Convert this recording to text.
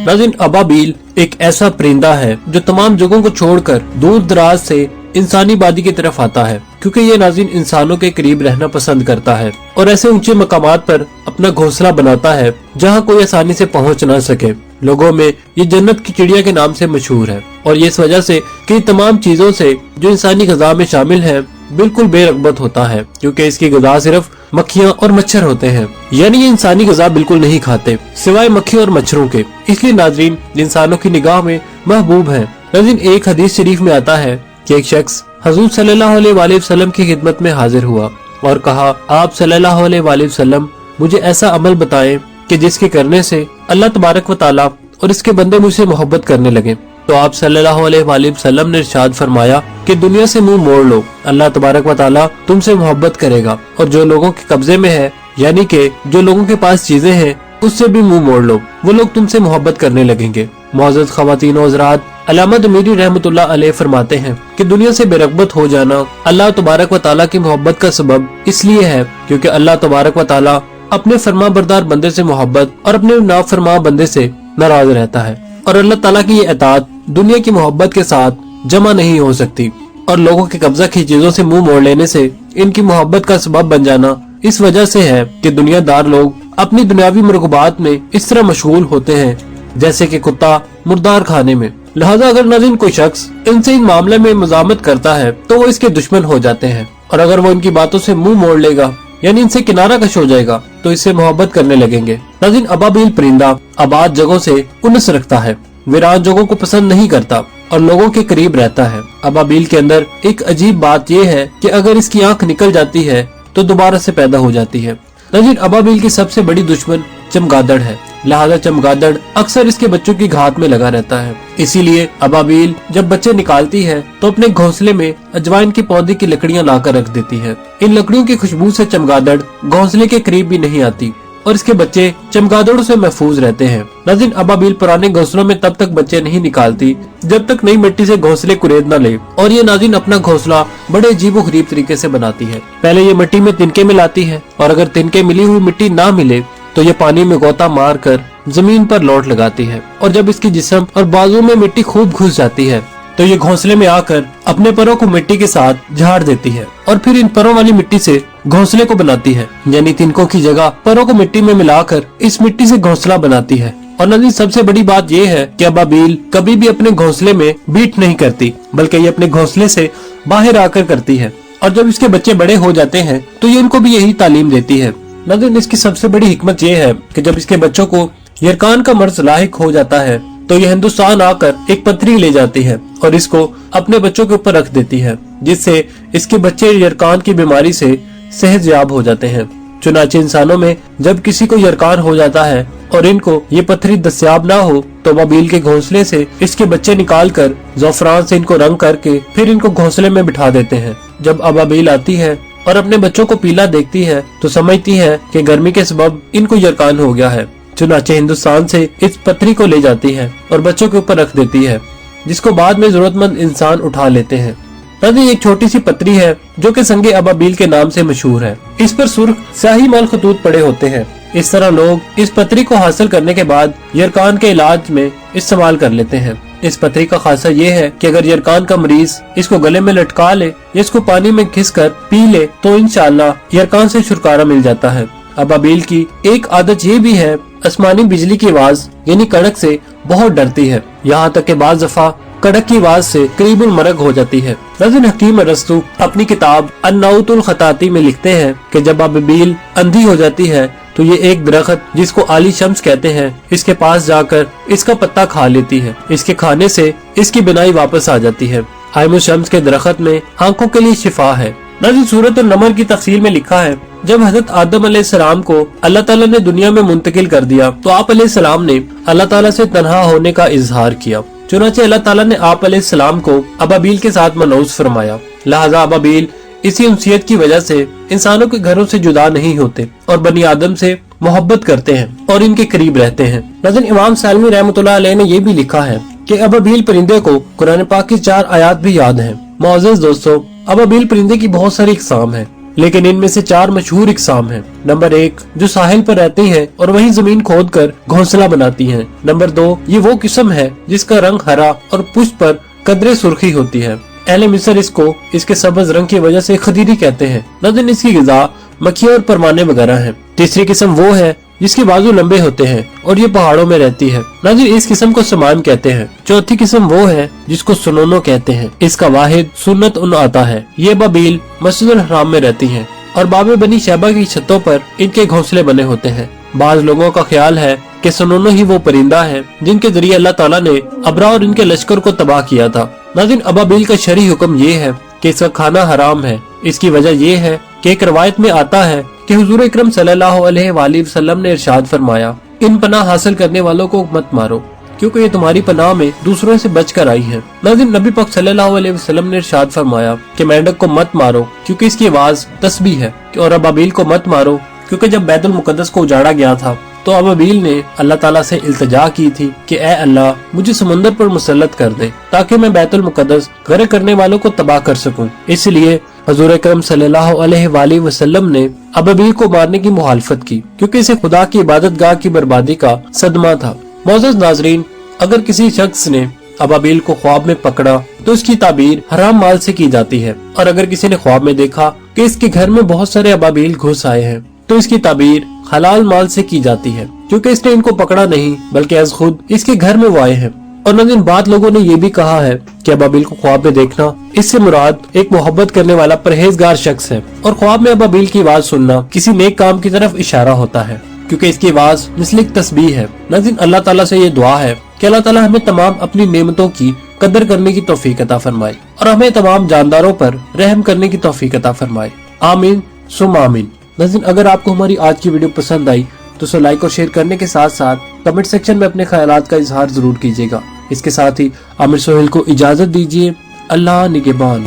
नाज़रीन, अबाबील एक ऐसा परिंदा है जो तमाम जगहों को छोड़कर दूर दराज से इंसानी बादी की तरफ आता है, क्योंकि ये नाज़रीन इंसानों के करीब रहना पसंद करता है और ऐसे ऊंचे मकामात पर अपना घोंसला बनाता है जहाँ कोई आसानी से पहुँच न सके। लोगों में ये जन्नत की चिड़िया के नाम से मशहूर है और ये इस वजह से कि तमाम चीजों से जो इंसानी ग़िज़ा में शामिल है बिल्कुल बेरगबत होता है, क्योंकि इसकी ग़िज़ा सिर्फ मक्खियाँ और मच्छर होते हैं। यानी ये इंसानी ग़िज़ा बिल्कुल नहीं खाते सिवाय मक्खी और मच्छरों के, इसलिए नाज़रीन इंसानों की निगाह में महबूब है। नाज़रीन, एक हदीस शरीफ में आता है कि एक शख्स हुज़ूर सल्लल्लाहु अलैहि वसल्लम की खिदमत में हाजिर हुआ और कहा, आप सल्लल्लाहु अलैहि वसल्लम मुझे ऐसा अमल बताएं कि जिसके करने से अल्लाह तबारक व तआला और इसके बंदे मुझसे मोहब्बत करने लगे। तो आप सल्लल्लाहु अलैहि वसल्लम ने इरशाद फरमाया कि दुनिया से मुंह मोड़ लो, अल्लाह तबारक व तआला तुमसे मोहब्बत करेगा, और जो लोगों के कब्जे में है यानी कि जो लोगों के पास चीजें हैं उससे भी मुंह मोड़ लो, वो लोग तुमसे मोहब्बत करने लगेंगे। मुअज़्ज़ज़ ख़वातीन व हज़रात, अल्लामा दमीरी रहमतुल्लाह अलैह फरमाते हैं कि दुनिया से बेरगबत हो जाना अल्लाह तबारक व तआला की मोहब्बत का सबब इसलिए है क्योंकि अल्लाह तबारक व तआला अपने फरमा बरदार बंदे से मोहब्बत और अपने नाफरमा बंदे से नाराज रहता है, और अल्लाह ताला की ये इताअत दुनिया की मोहब्बत के साथ जमा नहीं हो सकती। और लोगों के कब्जा की चीजों से मुंह मोड़ लेने से इनकी मोहब्बत का सबब बन जाना इस वजह से है कि दुनियादार लोग अपनी दुनियावी मरगूबात में इस तरह मशगूल होते हैं जैसे कि कुत्ता मुर्दार खाने में। लिहाजा अगर नाज़रीन कोई शख्स इनसे इन मामले में मुज़ामत करता है तो वो इसके दुश्मन हो जाते हैं, और अगर वो इनकी बातों से मुंह मोड़ लेगा यानी इनसे किनारा कश हो जाएगा तो इससे मोहब्बत करने लगेंगे। नाज़रीन, अबाबील परिंदा आबाद जगहों से उन्स रखता है, वीरान जगहों को पसंद नहीं करता और लोगों के करीब रहता है। अबाबील के अंदर एक अजीब बात यह है कि अगर इसकी आंख निकल जाती है तो दोबारा से पैदा हो जाती है। नाज़रीन, अबाबील की सबसे बड़ी दुश्मन चमगादड़ है, लिहाजा चमगादड़ अक्सर इसके बच्चों की घात में लगा रहता है। इसीलिए अबाबील जब बच्चे निकालती है तो अपने घोंसले में अजवाइन के पौधे की लकड़ियां लाकर रख देती है। इन लकड़ियों की खुशबू से चमगादड़ घोंसले के करीब भी नहीं आती और इसके बच्चे चमगादड़ों से महफूज रहते हैं। नाज़रीन, अबाबील पुराने घोंसलों में तब तक बच्चे नहीं निकालती जब तक नई मिट्टी से घोंसले कुरेद न ले, और ये नाज़रीन अपना घोंसला बड़े अजीबोगरीब तरीके से बनाती है। पहले ये मिट्टी में तिनके मिलाती है और अगर तिनके मिली हुई मिट्टी ना मिले तो ये पानी में गोता मार कर जमीन पर लौट लगाती है, और जब इसकी जिस्म और बाजू में मिट्टी खूब घुस जाती है तो ये घोंसले में आकर अपने परों को मिट्टी के साथ झाड़ देती है और फिर इन परों वाली मिट्टी से घोंसले को बनाती है, यानी तिनकों की जगह परों को मिट्टी में मिलाकर इस मिट्टी से घोंसला बनाती है। और नाज़रीन, सबसे बड़ी बात यह है कि अबाबील कभी भी अपने घोंसले में बीट नहीं करती, बल्कि ये अपने घोंसले से बाहर आकर करती है, और जब इसके बच्चे बड़े हो जाते हैं तो ये उनको भी यही तालीम देती है। नाज़रीन, इसकी सबसे बड़ी हिकमत ये है कि जब इसके बच्चों को यरकान का मर्ज लाहिक हो जाता है तो ये हिंदुस्तान आकर एक पथरी ले जाती है और इसको अपने बच्चों के ऊपर रख देती है, जिससे इसके बच्चे यरकान की बीमारी से सेहतयाब हो जाते हैं। चुनाचे इंसानों में जब किसी को यरकान हो जाता है और इनको ये पथरी दस्तयाब ना हो तो अबाबील के घोंसले से इसके बच्चे निकाल कर ज़फ़रान से इनको रंग करके फिर इनको घोंसले में बिठा देते हैं। जब अबाबील आती है और अपने बच्चों को पीला देखती है तो समझती है कि गर्मी के सबब इनको यरकान हो गया है। चुनाचे हिंदुस्तान से इस पथरी को ले जाती है और बच्चों के ऊपर रख देती है, जिसको बाद में जरूरतमंद इंसान उठा लेते हैं। नाज़रीन, एक छोटी सी पथरी है जो कि संगे अबाबील के नाम से मशहूर है। इस पर सुर्ख स्याही मल खतूत पड़े होते हैं। इस तरह लोग इस पथरी को हासिल करने के बाद यरकान के इलाज में इस्तेमाल कर लेते हैं। इस पथरी का खासा ये है कि अगर यरकान का मरीज इसको गले में लटका ले या इसको पानी में घिस कर पी ले तो इंशाअल्लाह यरकान से छुटकारा मिल जाता है। अबाबील की एक आदत ये भी है, आसमानी बिजली की आवाज यानी कड़क से बहुत डरती है, यहाँ तक कि बाज़ दफा कड़क की आवाज से करीबुल मरग हो जाती है। नाज़रीन, हकीम अरस्तू अपनी किताब अन्नाउतुल खताती में लिखते हैं कि जब अबाबील अंधी हो जाती है तो ये एक दरख्त जिसको आली शम्स कहते हैं इसके पास जाकर इसका पत्ता खा लेती है। इसके खाने से इसकी बिनाई वापस आ जाती है। आयमुल शम्स के दरख्त में आंखों के लिए शिफा है। नाज़रीन, सूरत नमल की तफसील में लिखा है, जब हजरत आदम अलैहिस्सलाम को अल्लाह ताला ने दुनिया में मुंतकिल कर दिया तो आप अलैहिस्सलाम ने अल्लाह ताला से तन्हा होने का इजहार किया। चुनाचे अल्लाह ताला ने आप अलैहिस्सलाम को अबाबील के साथ मनऊस फरमाया। लिहाजा अबाबील इसी उनसियत की वजह से इंसानों के घरों से जुदा नहीं होते और बनी आदम से मोहब्बत करते हैं और इनके करीब रहते हैं। नाज़रीन, इमाम सालमी रहमतुल्लाह अलैह ने यह भी लिखा है कि अबाबील परिंदे को कुरान पाक की 4 आयात भी याद हैं। मुअज़्ज़ज़ दोस्तों, अबाबील परिंदे की बहुत सारी इक़साम है, लेकिन इनमें से 4 मशहूर इकसाम हैं। नंबर 1 जो साहिल पर रहती हैं और वहीं जमीन खोद कर घोंसला बनाती हैं। नंबर 2 ये वो किस्म है जिसका रंग हरा और पुष्प पर कदरे सुर्खी होती है। अहले मिस्र इसको इसके सब्ज रंग की वजह से खदीरी कहते हैं। नाज़रीन इसकी ग़िज़ा मक्खियाँ और परवाने वगैरह हैं। तीसरी किस्म वो है जिसके बाजू लंबे होते हैं और ये पहाड़ों में रहती है। नाज़रीन इस किस्म को समान कहते हैं। चौथी किस्म वो है जिसको सुनोनो कहते हैं। इसका वाहिद सुन्नत उन आता है। ये अबाबील मस्जिदुल हराम में रहती हैं और बाबे बनी शैबा की छतों पर इनके घोंसले बने होते हैं। बाज लोगों का ख्याल है कि सुनोनो ही वो परिंदा है जिनके जरिए अल्लाह ताला ने अबरा और इनके लश्कर को तबाह किया था। नाज़रीन अबाबील का शरई हुक्म ये है कि इसका खाना हराम है। इसकी वजह ये है कि एक रवायत में आता है कि हुजूर अकरम सल्लल्लाहु अलैहि वसल्लम ने इरशाद फरमाया, इन पनाह हासिल करने वालों को मत मारो क्योंकि ये तुम्हारी पनाह में दूसरों से बच कर आई है। नाज़रीन नबी पाक सल्लल्लाहु अलैहि वसल्लम ने इरशाद फरमाया कि मेंढक को मत मारो क्योंकि इसकी आवाज तस्बीह है, और अबाबील को मत मारो क्योंकि जब बैतुल मुकद्दस को उजाड़ा गया था तो अबाबील ने अल्लाह ताला से इल्तिजा की थी कि ए अल्लाह मुझे समुंदर पर मुसल्लत कर दे ताकि मैं बैतुल मुकद्दस गर्क करने वालों को तबाह कर सकूं। इसलिए हुजूर अकरम सल्लल्लाहु अलैहि वसल्लम ने अबाबील को मारने की मुखालफत की क्योंकि इसे खुदा की इबादत गाह की बर्बादी का सदमा था। मोअज़्ज़ज़ नाज़रीन अगर किसी शख्स ने अबाबील को ख्वाब में पकड़ा तो इसकी ताबीर हराम माल से की जाती है, और अगर किसी ने ख्वाब में देखा कि इसके घर में बहुत सारे अबाबील घुस आए हैं तो इसकी ताबीर हलाल माल से की जाती है क्योंकि इसने इनको पकड़ा नहीं बल्कि आज खुद इसके घर में वो आए हैं। और नाज़रीन बाद लोगों ने ये भी कहा है कि अबाबील को ख्वाब में देखना इससे मुराद एक मोहब्बत करने वाला परहेजगार शख्स है, और ख्वाब में अबाबील की आवाज सुनना किसी नेक काम की तरफ इशारा होता है क्योंकि इसकी आवाज मिसलिक तस्बीह है। नाज़रीन अल्लाह ताला से ये दुआ है कि अल्लाह ताला हमें तमाम अपनी नेमतों की कदर करने की तौफीक अता फरमाए और हमें तमाम जानदारों पर रहम करने की तौफीक अता फरमाए। आमीन सुम आमीन। नाज़रीन अगर आपको हमारी आज की वीडियो पसंद आई तो उसे लाइक और शेयर करने के साथ साथ कमेंट सेक्शन में अपने ख्यालात का इजहार जरूर कीजिएगा। इसके साथ ही आमिर सोहेल को इजाजत दीजिए। अल्लाह निगहबान।